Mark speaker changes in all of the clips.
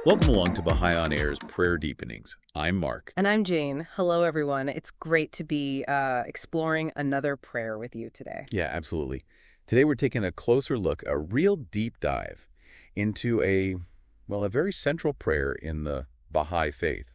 Speaker 1: Welcome along to Baha'i On Air's Prayer Deepenings. I'm Mark.
Speaker 2: And I'm Jane. Hello, everyone. It's great to be exploring another prayer with you today.
Speaker 1: Yeah, absolutely. Today we're taking a closer look, a real deep dive into a very central prayer in the Baha'i Faith,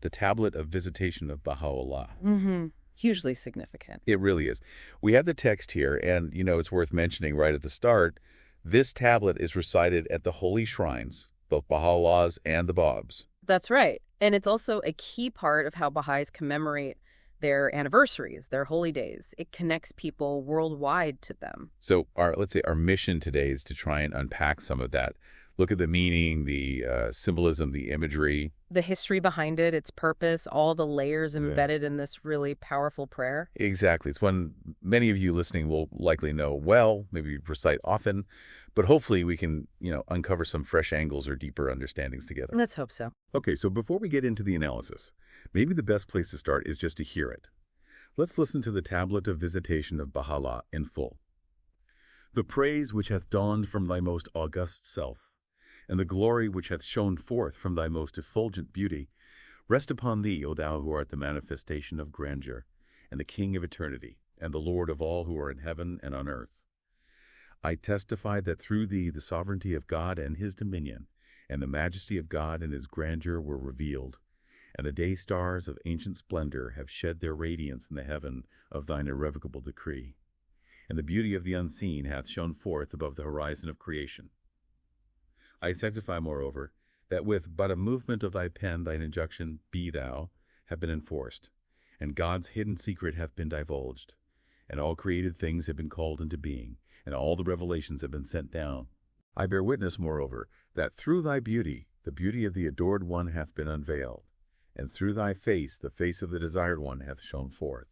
Speaker 1: the Tablet of Visitation of Bahá'u'lláh.
Speaker 2: Mm-hmm. Hugely significant.
Speaker 1: It really is. We have the text here, and, it's worth mentioning right at the start, this tablet is recited at the holy shrines, both Baha'u'llah's and the Bab's.
Speaker 2: That's right. And it's also a key part of how Baha'is commemorate their anniversaries, their holy days. It connects people worldwide to them.
Speaker 1: So let's say our mission today is to try and unpack some of that. Look at the meaning, the symbolism, the imagery.
Speaker 2: The history behind it, its purpose, all the layers embedded in this really powerful prayer.
Speaker 1: Exactly. It's one many of you listening will likely know well, maybe recite often, but hopefully we can, uncover some fresh angles or deeper understandings together.
Speaker 2: Let's hope so.
Speaker 1: Okay, so before we get into the analysis, maybe the best place to start is just to hear it. Let's listen to the Tablet of Visitation of Baha'u'lláh in full. The praise which hath dawned from thy most august self, and the glory which hath shone forth from thy most effulgent beauty, rest upon thee, O thou who art the manifestation of grandeur, and the King of eternity, and the Lord of all who are in heaven and on earth. I testify that through thee the sovereignty of God and his dominion, and the majesty of God and his grandeur were revealed, and the day stars of ancient splendor have shed their radiance in the heaven of thine irrevocable decree, and the beauty of the unseen hath shone forth above the horizon of creation. I sanctify, moreover, that with but a movement of thy pen thine injunction, Be thou, have been enforced, and God's hidden secret hath been divulged, and all created things have been called into being, and all the revelations have been sent down. I bear witness, moreover, that through thy beauty the beauty of the adored one hath been unveiled, and through thy face the face of the desired one hath shone forth,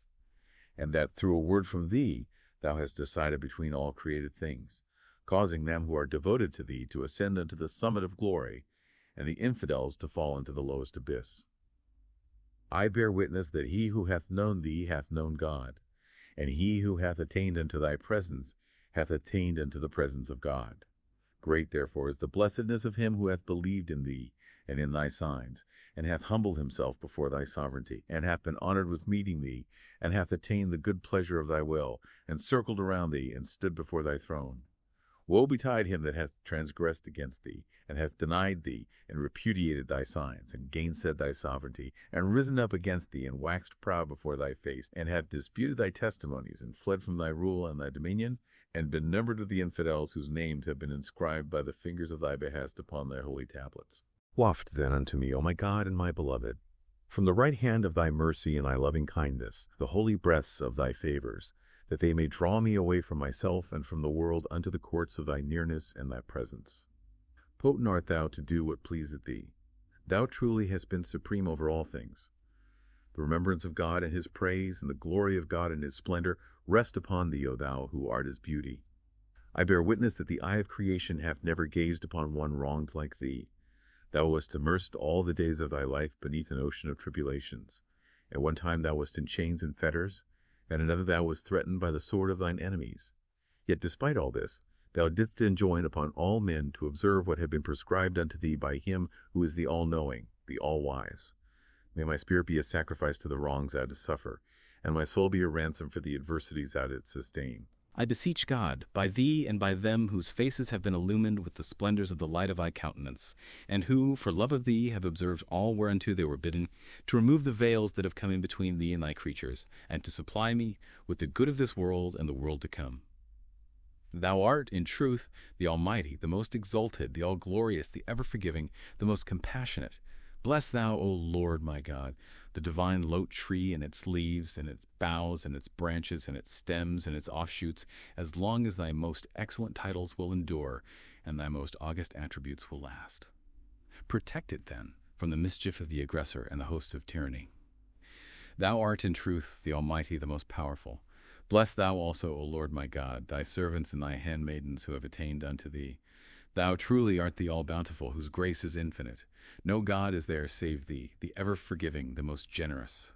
Speaker 1: and that through a word from thee thou hast decided between all created things, causing them who are devoted to thee to ascend unto the summit of glory, and the infidels to fall into the lowest abyss. I bear witness that he who hath known thee hath known God, and he who hath attained unto thy presence hath attained unto the presence of God. Great therefore is the blessedness of him who hath believed in thee and in thy signs, and hath humbled himself before thy sovereignty, and hath been honored with meeting thee, and hath attained the good pleasure of thy will, and circled around thee, and stood before thy throne. Woe betide him that hath transgressed against thee, and hath denied thee, and repudiated thy signs, and gainsaid thy sovereignty, and risen up against thee, and waxed proud before thy face, and hath disputed thy testimonies, and fled from thy rule and thy dominion, and been numbered with the infidels whose names have been inscribed by the fingers of thy behest upon thy holy tablets. Waft then unto me, O my God and my beloved, from the right hand of thy mercy and thy loving kindness, the holy breaths of thy favors, that they may draw me away from myself and from the world unto the courts of thy nearness and thy presence. Potent art thou to do what pleaseth thee. Thou truly hast been supreme over all things. The remembrance of God and his praise, and the glory of God and his splendor, rest upon thee, O thou who art his beauty. I bear witness that the eye of creation hath never gazed upon one wronged like thee. Thou wast immersed all the days of thy life beneath an ocean of tribulations. At one time thou wast in chains and fetters, at another thou wast threatened by the sword of thine enemies. Yet despite all this, thou didst enjoin upon all men to observe what had been prescribed unto thee by him who is the all-knowing, the all-wise. May my spirit be a sacrifice to the wrongs thou didst suffer, and my soul be a ransom for the adversities thou didst sustain.
Speaker 3: I beseech God, by thee and by them whose faces have been illumined with the splendors of the light of thy countenance, and who, for love of thee, have observed all whereunto they were bidden, to remove the veils that have come in between thee and thy creatures, and to supply me with the good of this world and the world to come. Thou art, in truth, the Almighty, the most exalted, the all-glorious, the ever-forgiving, the most compassionate. Bless thou, O Lord my God, the divine Lote-Tree and its leaves and its boughs and its branches and its stems and its offshoots, as long as thy most excellent titles will endure and thy most august attributes will last. Protect it, then, from the mischief of the aggressor and the hosts of tyranny. Thou art in truth the Almighty, the most powerful. Bless thou also, O Lord my God, thy servants and thy handmaidens who have attained unto thee. Thou truly art the all-bountiful, whose grace is infinite. No God is there save thee, the ever-forgiving, the most generous.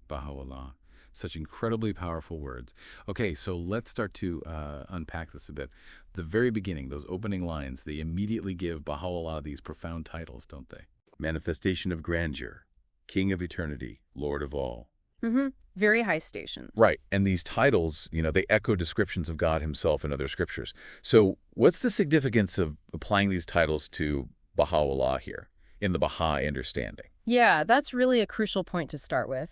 Speaker 3: Bahá'u'lláh. Such incredibly powerful words. Okay, so let's start to unpack this a bit. The very beginning, those opening lines, they immediately give Baha'u'lláh these profound titles, don't they?
Speaker 1: Manifestation of grandeur, King of eternity, Lord of all.
Speaker 2: Very high stations.
Speaker 1: Right, and these titles, they echo descriptions of God himself in other scriptures. So what's the significance of applying these titles to Baha'u'lláh here, in the Baha'i understanding?
Speaker 2: Yeah, that's really a crucial point to start with.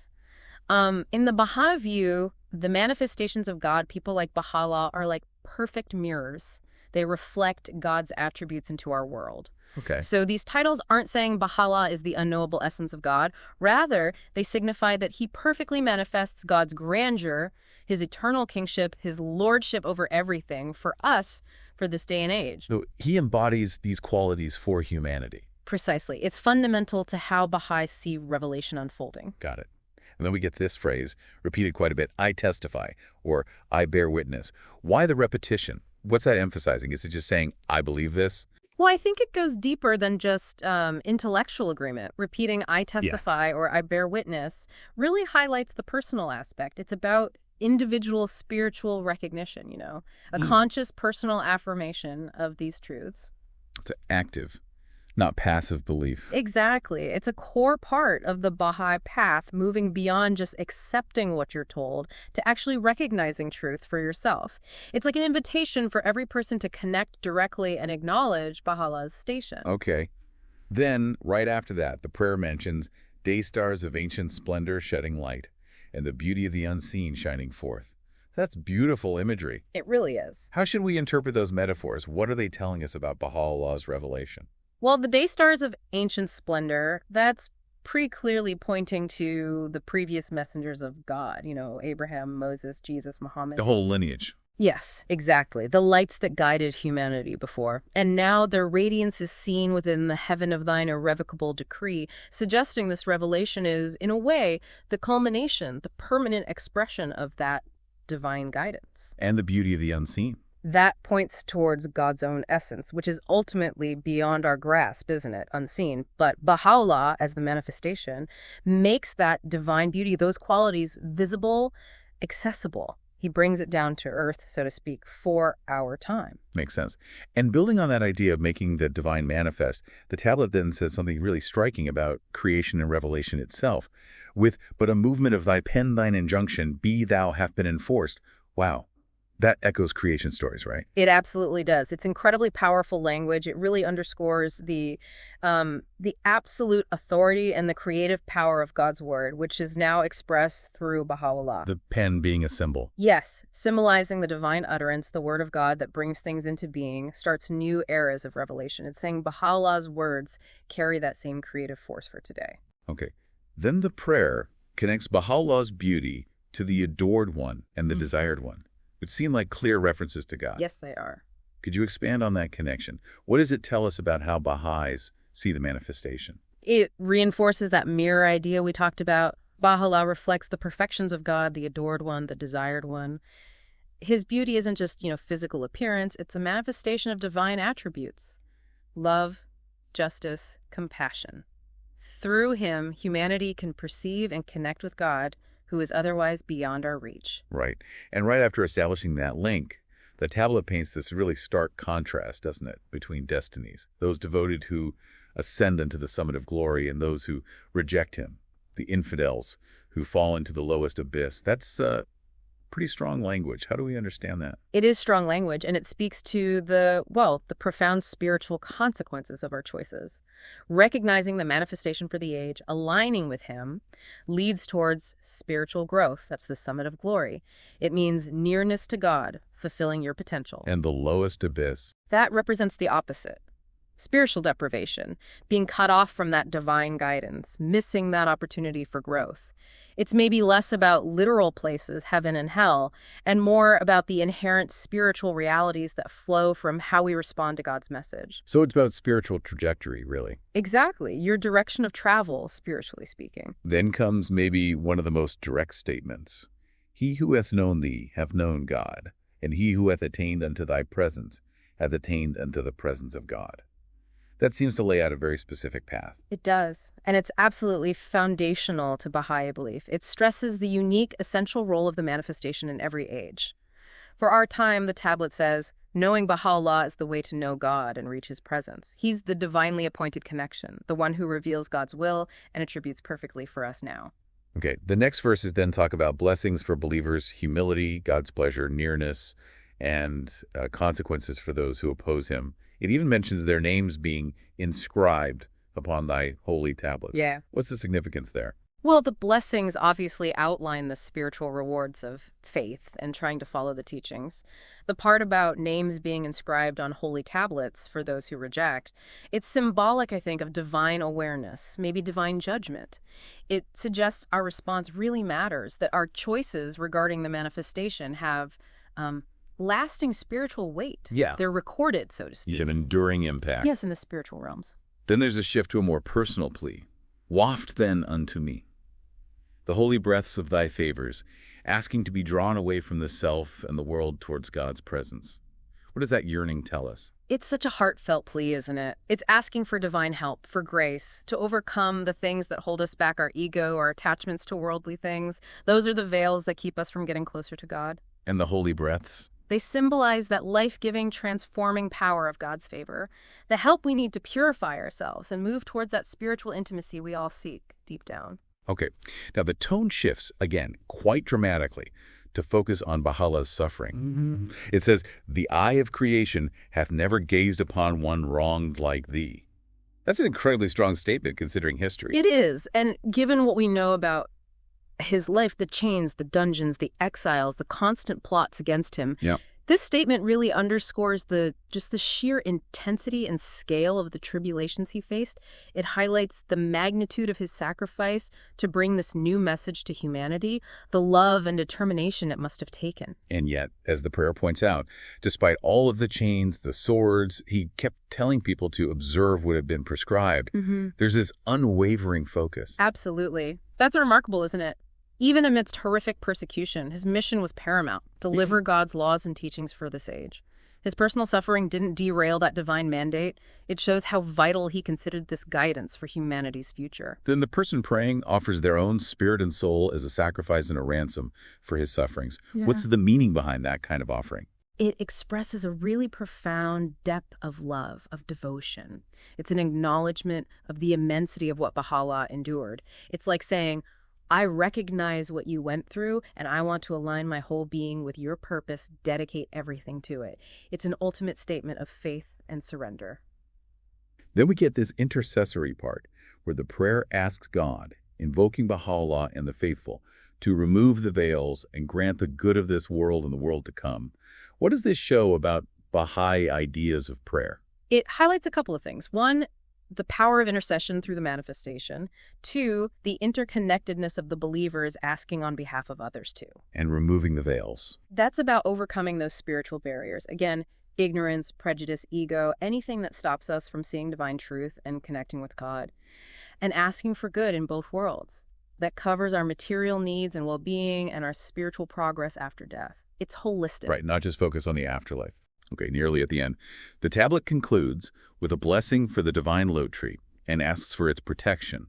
Speaker 2: In the Baha'i view, the manifestations of God, people like Baha'u'lláh, are like perfect mirrors. They reflect God's attributes into our world.
Speaker 1: Okay.
Speaker 2: So these titles aren't saying Baha'u'lláh is the unknowable essence of God. Rather, they signify that he perfectly manifests God's grandeur, his eternal kingship, his lordship over everything for us for this day and age.
Speaker 1: So he embodies these qualities for humanity.
Speaker 2: Precisely. It's fundamental to how Baha'is see revelation unfolding.
Speaker 1: Got it. And then we get this phrase, repeated quite a bit, I testify, or I bear witness. Why the repetition? What's that emphasizing? Is it just saying, I believe this?
Speaker 2: Well, I think it goes deeper than just intellectual agreement. Repeating I testify or I bear witness really highlights the personal aspect. It's about individual spiritual recognition, a conscious personal affirmation of these truths.
Speaker 1: It's active, not passive belief.
Speaker 2: Exactly. It's a core part of the Baha'i path, moving beyond just accepting what you're told to actually recognizing truth for yourself. It's like an invitation for every person to connect directly and acknowledge Baha'u'llah's station.
Speaker 1: Okay. Then, right after that, the prayer mentions day stars of ancient splendor shedding light, and the beauty of the unseen shining forth. That's beautiful imagery.
Speaker 2: It really is.
Speaker 1: How should we interpret those metaphors? What are they telling us about Baha'u'llah's revelation?
Speaker 2: Well, the day stars of ancient splendor, that's pretty clearly pointing to the previous messengers of God, Abraham, Moses, Jesus, Muhammad.
Speaker 1: The whole lineage.
Speaker 2: Yes, exactly. The lights that guided humanity before. And now their radiance is seen within the heaven of thine irrevocable decree, suggesting this revelation is, in a way, the culmination, the permanent expression of that divine guidance.
Speaker 1: And the beauty of the unseen.
Speaker 2: That points towards God's own essence, which is ultimately beyond our grasp, isn't it? Unseen. But Baha'u'lláh, as the manifestation, makes that divine beauty, those qualities, visible, accessible. He brings it down to earth, so to speak, for our time.
Speaker 1: Makes sense. And building on that idea of making the divine manifest, the tablet then says something really striking about creation and revelation itself. With, but a movement of thy pen, thine injunction, be thou hath been enforced. Wow. That echoes creation stories, right?
Speaker 2: It absolutely does. It's incredibly powerful language. It really underscores the absolute authority and the creative power of God's word, which is now expressed through Baha'u'lláh.
Speaker 1: The pen being a symbol.
Speaker 2: Yes, symbolizing the divine utterance, the word of God that brings things into being, starts new eras of revelation. It's saying Baha'u'llah's words carry that same creative force for today.
Speaker 1: Okay. Then the prayer connects Baha'u'llah's beauty to the adored one and the desired one, which seem like clear references to God.
Speaker 2: Yes, they are.
Speaker 1: Could you expand on that connection? What does it tell us about how Baha'is see the manifestation?
Speaker 2: It reinforces that mirror idea we talked about. Baha'u'lláh reflects the perfections of God, the adored one, the desired one. His beauty isn't just, physical appearance. It's a manifestation of divine attributes. Love, justice, compassion. Through him, humanity can perceive and connect with God, who is otherwise beyond our reach.
Speaker 1: Right. And right after establishing that link, the tablet paints this really stark contrast, doesn't it, between destinies, those devoted who ascend into the summit of glory and those who reject him, the infidels who fall into the lowest abyss. That's pretty strong language. How do we understand that?
Speaker 2: It is strong language, and it speaks to the profound spiritual consequences of our choices. Recognizing the manifestation for the age, aligning with him, leads towards spiritual growth. That's the summit of glory. It means nearness to God, fulfilling your potential.
Speaker 1: And the lowest abyss.
Speaker 2: That represents the opposite. Spiritual deprivation, being cut off from that divine guidance, missing that opportunity for growth. It's maybe less about literal places, heaven and hell, and more about the inherent spiritual realities that flow from how we respond to God's message.
Speaker 1: So it's about spiritual trajectory, really.
Speaker 2: Exactly. Your direction of travel, spiritually speaking.
Speaker 1: Then comes maybe one of the most direct statements. He who hath known thee hath known God, and he who hath attained unto thy presence hath attained unto the presence of God. That seems to lay out a very specific path.
Speaker 2: It does, and it's absolutely foundational to Baha'i belief. It stresses the unique, essential role of the manifestation in every age. For our time, the tablet says, knowing Baha'u'lláh is the way to know God and reach his presence. He's the divinely appointed connection, the one who reveals God's will and attributes perfectly for us now.
Speaker 1: Okay, the next verses then talk about blessings for believers, humility, God's pleasure, nearness, and consequences for those who oppose him. It even mentions their names being inscribed upon thy holy tablets.
Speaker 2: Yeah.
Speaker 1: What's the significance there?
Speaker 2: Well, the blessings obviously outline the spiritual rewards of faith and trying to follow the teachings. The part about names being inscribed on holy tablets for those who reject, it's symbolic, I think, of divine awareness, maybe divine judgment. It suggests our response really matters, that our choices regarding the manifestation have lasting spiritual weight.
Speaker 1: Yeah.
Speaker 2: They're recorded, so to speak.
Speaker 1: It's an enduring impact.
Speaker 2: Yes, in the spiritual realms.
Speaker 1: Then there's a shift to a more personal plea. Waft then unto me the holy breaths of thy favors, asking to be drawn away from the self and the world towards God's presence. What does that yearning tell us?
Speaker 2: It's such a heartfelt plea, isn't it? It's asking for divine help, for grace, to overcome the things that hold us back, our ego, our attachments to worldly things. Those are the veils that keep us from getting closer to God.
Speaker 1: And the holy breaths?
Speaker 2: They symbolize that life-giving, transforming power of God's favor, the help we need to purify ourselves and move towards that spiritual intimacy we all seek deep down.
Speaker 1: Okay, now the tone shifts, again, quite dramatically, to focus on Baha'u'llah's suffering.
Speaker 2: Mm-hmm.
Speaker 1: It says, the eye of creation hath never gazed upon one wronged like thee. That's an incredibly strong statement considering history.
Speaker 2: It is, and given what we know about his life, the chains, the dungeons, the exiles, the constant plots against him.
Speaker 1: Yeah.
Speaker 2: This statement really underscores the sheer intensity and scale of the tribulations he faced. It highlights the magnitude of his sacrifice to bring this new message to humanity, the love and determination it must have taken.
Speaker 1: And yet, as the prayer points out, despite all of the chains, the swords, he kept telling people to observe what had been prescribed.
Speaker 2: Mm-hmm.
Speaker 1: There's this unwavering focus.
Speaker 2: Absolutely. That's remarkable, isn't it? Even amidst horrific persecution, his mission was paramount, deliver God's laws and teachings for this age. His personal suffering didn't derail that divine mandate. It shows how vital he considered this guidance for humanity's future.
Speaker 1: Then the person praying offers their own spirit and soul as a sacrifice and a ransom for his sufferings.
Speaker 2: Yeah.
Speaker 1: What's the meaning behind that kind of offering?
Speaker 2: It expresses a really profound depth of love, of devotion. It's an acknowledgement of the immensity of what Baha'u'lláh endured. It's like saying, I recognize what you went through, and I want to align my whole being with your purpose, dedicate everything to it. It's an ultimate statement of faith and surrender.
Speaker 1: Then we get this intercessory part, where the prayer asks God, invoking Baha'u'lláh and the faithful, to remove the veils and grant the good of this world and the world to come. What does this show about Baha'i ideas of prayer?
Speaker 2: It highlights a couple of things. One, the power of intercession through the manifestation. Two, the interconnectedness of the believers asking on behalf of others too.
Speaker 1: And removing the veils.
Speaker 2: That's about overcoming those spiritual barriers. Again, ignorance, prejudice, ego, anything that stops us from seeing divine truth and connecting with God. And asking for good in both worlds. That covers our material needs and well-being and our spiritual progress after death. It's holistic.
Speaker 1: Right, not just focus on the afterlife. Okay, nearly at the end. The tablet concludes with a blessing for the Divine Lote-Tree and asks for its protection.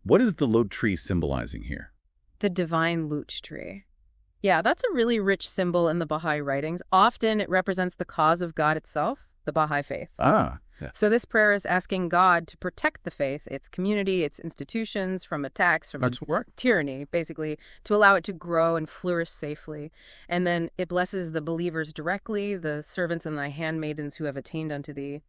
Speaker 1: What is the Lote-Tree symbolizing here?
Speaker 2: The Divine Lote-Tree. Yeah, that's a really rich symbol in the Baha'i writings. Often it represents the cause of God itself, the Bahá'í Faith.
Speaker 1: Yeah.
Speaker 2: So this prayer is asking God to protect the faith, its community, its institutions from attacks, from tyranny, basically, to allow it to grow and flourish safely. And then it blesses the believers directly, the servants and thy handmaidens who have attained unto thee.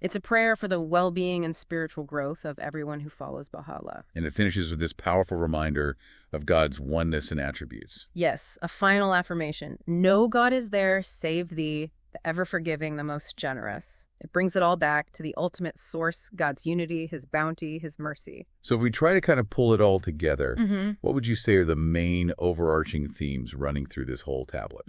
Speaker 2: It's a prayer for the well-being and spiritual growth of everyone who follows Baha'u'lláh.
Speaker 1: And it finishes with this powerful reminder of God's oneness and attributes.
Speaker 2: Yes, a final affirmation. No God is there save thee, the ever-forgiving, the most generous. It brings it all back to the ultimate source, God's unity, his bounty, his mercy.
Speaker 1: So if we try to kind of pull it all together, what would you say are the main overarching themes running through this whole tablet?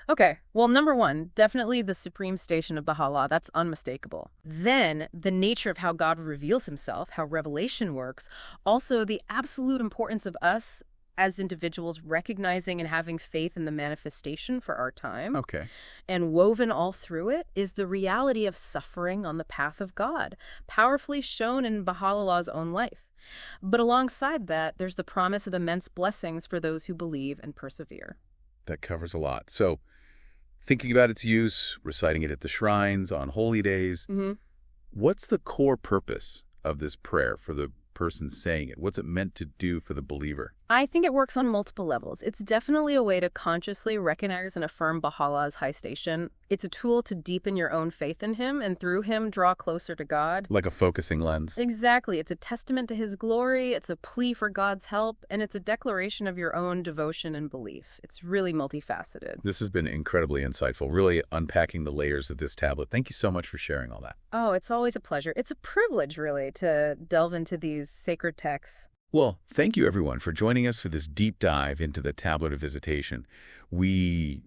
Speaker 2: Okay, well, number one, definitely the supreme station of Baha'u'lláh. That's unmistakable. Then, the nature of how God reveals himself, how revelation works. Also, the absolute importance of us as individuals recognizing and having faith in the manifestation for our time.
Speaker 1: Okay.
Speaker 2: And woven all through it is the reality of suffering on the path of God, powerfully shown in Baha'u'llah's own life. But alongside that, there's the promise of immense blessings for those who believe and persevere.
Speaker 1: That covers a lot. So, thinking about its use, reciting it at the shrines, on holy days, what's the core purpose of this prayer for the person saying it? What's it meant to do for the believer?
Speaker 2: I think it works on multiple levels. It's definitely a way to consciously recognize and affirm Baha'u'llah's high station. It's a tool to deepen your own faith in him and through him draw closer to God.
Speaker 1: Like a focusing lens.
Speaker 2: Exactly. It's a testament to his glory, it's a plea for God's help, and it's a declaration of your own devotion and belief. It's really multifaceted.
Speaker 1: This has been incredibly insightful, really unpacking the layers of this tablet. Thank you so much for sharing all that.
Speaker 2: Oh, it's always a pleasure. It's a privilege, really, to delve into these sacred texts.
Speaker 1: Well, thank you, everyone, for joining us for this deep dive into the Tablet of Visitation. We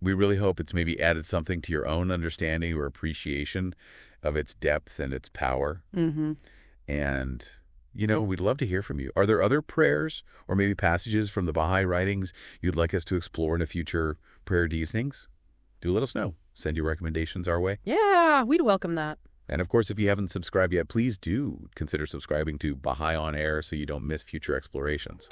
Speaker 1: really hope it's maybe added something to your own understanding or appreciation of its depth and its power. And, we'd love to hear from you. Are there other prayers or maybe passages from the Baha'i writings you'd like us to explore in a future prayer deepenings? Do let us know. Send your recommendations our way.
Speaker 2: Yeah, we'd welcome that.
Speaker 1: And of course, if you haven't subscribed yet, please do consider subscribing to Baha'i On Air so you don't miss future explorations.